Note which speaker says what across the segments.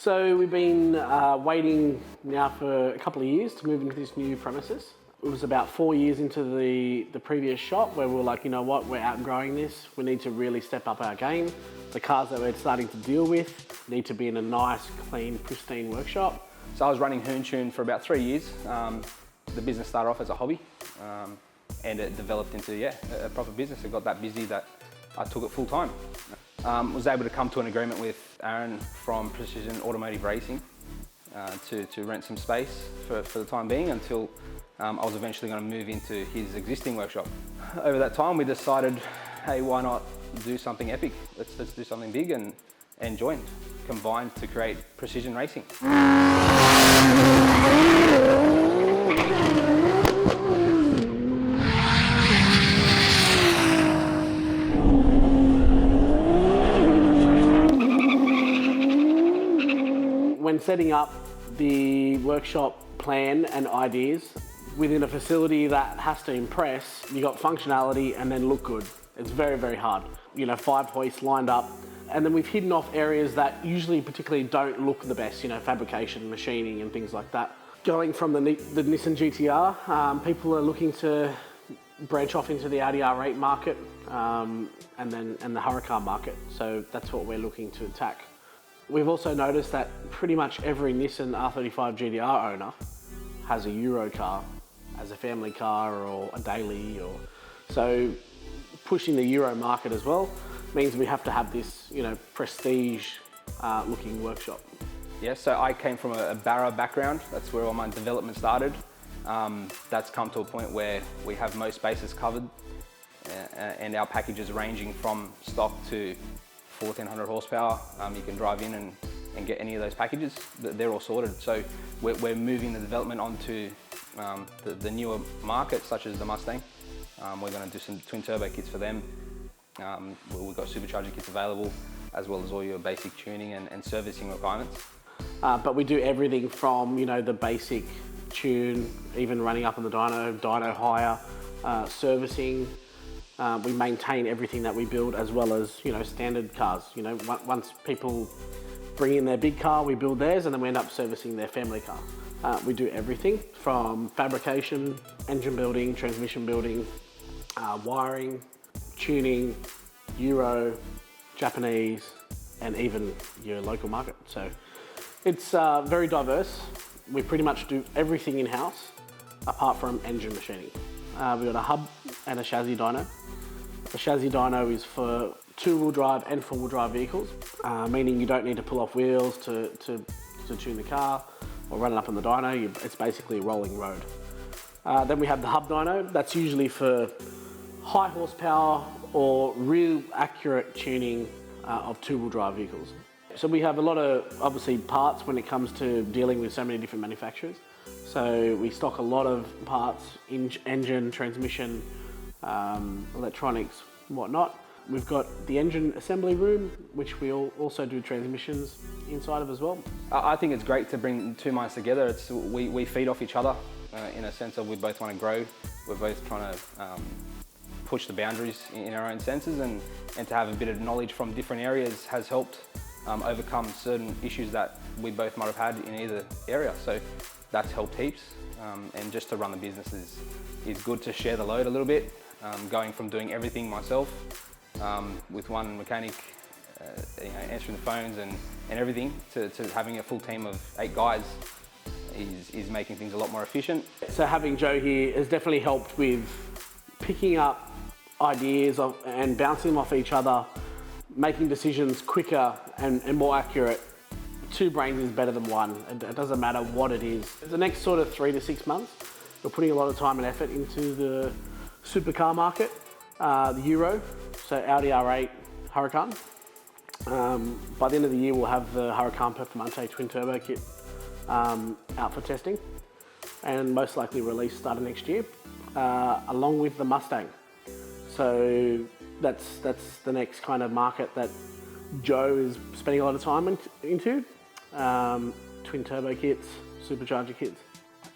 Speaker 1: So we've been waiting now for a couple of years to move into this new premises. It was about 4 years into the previous shop where we were like, you know what, we're outgrowing this. We need to really step up our game. The cars that we're starting to deal with need to be in a nice, clean, pristine workshop.
Speaker 2: So I was running Hoontune for about 3 years. The business started off as a hobby and it developed into a proper business. It got that busy that I took it full time. Was able to come to an agreement with Aaron from Precision Automotive Racing to rent some space for the time being until I was eventually going to move into his existing workshop. Over that time we decided, hey, why not do something epic? Let's do something big and join, combined to create Precision Racing.
Speaker 1: When setting up the workshop plan and ideas within a facility that has to impress, you got functionality and then look good. It's very, very hard. You know, 5 hoists lined up, and then we've hidden off areas that usually particularly don't look the best, you know, fabrication, machining and things like that. Going from the Nissan GTR, people are looking to branch off into the Audi R8 market and the Huracan market. So that's what we're looking to attack. We've also noticed that pretty much every Nissan R35 GTR owner has a Euro car as a family car or a daily, so pushing the Euro market as well means we have to have this, you know, prestige looking workshop.
Speaker 2: Yeah, so I came from a Barra background. That's where all my development started. That's come to a point where we have most bases covered and our packages ranging from stock to 1400 horsepower. You can drive in and get any of those packages. They're all sorted. So we're moving the development onto the newer markets, such as the Mustang. We're going to do some twin turbo kits for them. We've got supercharger kits available, as well as all your basic tuning and servicing requirements.
Speaker 1: But we do everything from, you know, the basic tune, even running up on the dyno hire, servicing. We maintain everything that we build, as well as, you know, standard cars. You know, once people bring in their big car, we build theirs, and then we end up servicing their family car. We do everything from fabrication, engine building, transmission building, wiring, tuning, Euro, Japanese, and even your local market. So it's very diverse. We pretty much do everything in-house, apart from engine machining. We've got a hub and a chassis dyno. The chassis dyno is for 2-wheel drive and 4-wheel drive vehicles, meaning you don't need to pull off wheels to tune the car or run it up on the dyno. It's basically a rolling road. Then we have the hub dyno. That's usually for high horsepower or real accurate tuning of 2-wheel drive vehicles. So we have a lot of, obviously, parts when it comes to dealing with so many different manufacturers. So we stock a lot of parts, engine, transmission, electronics, whatnot. We've got the engine assembly room, which we also do transmissions inside of as well.
Speaker 2: I think it's great to bring two minds together. We feed off each other in a sense of we both want to grow. We're both trying to push the boundaries in our own senses, and to have a bit of knowledge from different areas has helped overcome certain issues that we both might have had in either area. So that's helped heaps, and just to run the business is good to share the load a little bit. Going from doing everything myself with one mechanic, you know, answering the phones and everything, to having a full team of 8 guys is making things a lot more efficient.
Speaker 1: So having Joe here has definitely helped with picking up ideas and bouncing them off each other, making decisions quicker and more accurate. 2 brains is better than 1. It doesn't matter what it is. The next sort of 3 to 6 months, we're putting a lot of time and effort into the supercar market, the Euro, so Audi R8, Huracan. By the end of the year, we'll have the Huracan Performante twin turbo kit out for testing, and most likely release starting next year, along with the Mustang. So that's the next kind of market that Joe is spending a lot of time into. Twin turbo kits, supercharger kits.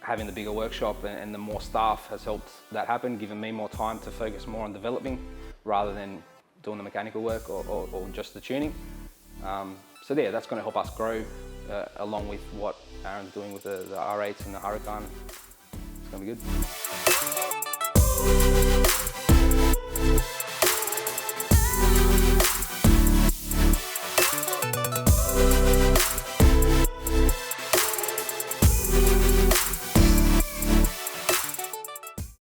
Speaker 2: Having the bigger workshop and the more staff has helped that happen, giving me more time to focus more on developing rather than doing the mechanical work or just the tuning. So yeah, that's going to help us grow along with what Aaron's doing with the R8s and the Hurricane. It's going to be good.